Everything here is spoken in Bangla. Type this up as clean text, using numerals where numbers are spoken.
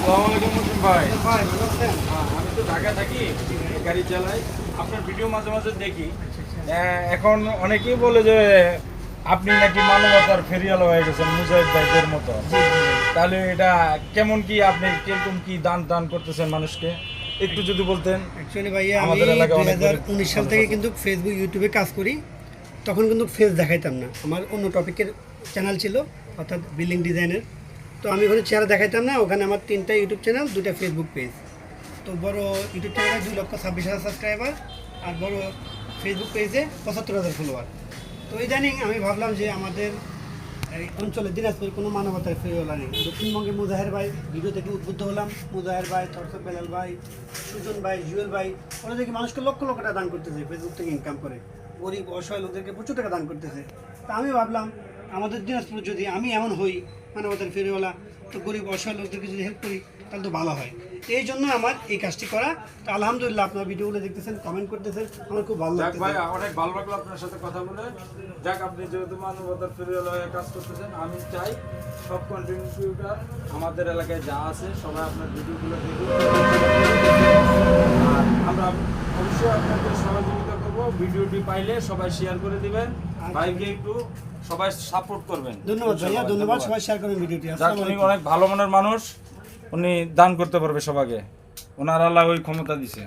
আসসালামু আলাইকুম মুসলিম ভাই। ভাই ভালো আছেন? আমি তো ঢাকায় থাকি, গাড়ি চালাই। আপনার ভিডিও মাঝে মাঝে দেখি। এখন অনেকেই বলে যে আপনি নাকি মানবতার ফেরিয়ালা হয়ে গেছেন মুজাহিদ ভাইদের মতো। তাহলে এটা কেমন, কি আপনি কিরকম কি দান দান করতেছেন মানুষকে একটু যদি বলতেন। অ্যাকচুয়ালি ভাইয়া আমি আমাদের এলাকায় অনেক 2019 সাল থেকে কিন্তু ফেসবুক ইউটিউবে কাজ করি। তখন কিন্তু ফেস দেখাইতাম না, আমার অন্য টপিকের চ্যানেল ছিল, অর্থাৎ বিল্ডিং ডিজাইনের। তো আমি ওখানে চেহারা দেখাইতাম না। ওখানে আমার 3টা ইউটিউব চ্যানেল, 2টা ফেসবুক পেজ। তো বড় ইউটিউব চ্যানেলে 2,26,000 সাবস্ক্রাইবার, আর বড় ফেসবুক পেজে 75,000 ফলোয়ার। তো ইদানিং আমি ভাবলাম যে আমাদের এই অঞ্চলে দিনাজপুর কোনো মানবতার ফেরিওয়ালা নেই। দক্ষিণবঙ্গে মুজাহের ভাই ভিডিও থেকে উদ্বুদ্ধ হলাম। মুজাহের ভাই, তরসব বেলাল ভাই, সুজন ভাই, জুয়েল ভাই, ওরা দেখি মানুষকে লক্ষ লক্ষ টাকা দান করতেছে, ফেসবুক থেকে ইনকাম করে, গরিব অসহায় লোকদেরকে প্রচুর টাকা দান করতেছে। তা আমি ভাবলাম আমাদের দিনাজপুর যদি আমি এমন হই মানবতার ফেরিওয়ালা, তো গরিব অসহায় লোকদেরকে যদি হেল্প করি তাহলে তো ভালো হয়। এই জন্য আমার এই কাজটি করা। তো আলহামদুলিল্লাহ আপনার ভিডিওগুলো দেখতেছেন, কমেন্ট করতেছেন, আমার খুব ভালো যাক লাগছে। ভাই, অনেক ভালো লাগলো আপনার সাথে কথা বলে। যাক, আপনি যেহেতু মানবতার ফেরিওয়ালা হয়ে কাজ করতেছেন, আমি চাই সব কন্টেন্ট ক্রিয়েটর আমাদের এলাকায় যা আছে সবাই আপনার ভিডিওগুলো দেখুন। আর আমরা অবশ্যই আপনাকে সহযোগিতা করবো। ভিডিওটি পাইলে সবাই শেয়ার করে দিবেন, ভাইকে একটু সবাই সাপোর্ট করবেন। ধন্যবাদ ভাইয়া, ধন্যবাদ। সবাই শেয়ার করেন ভিডিওটি। যাক, আসসালামু উনি আলাইকুম। অনেক ভালো মনের মানুষ, উনি দান করতে পারবে সবাইকে, ওনার আল্লাহ ওই ক্ষমতা দিছে।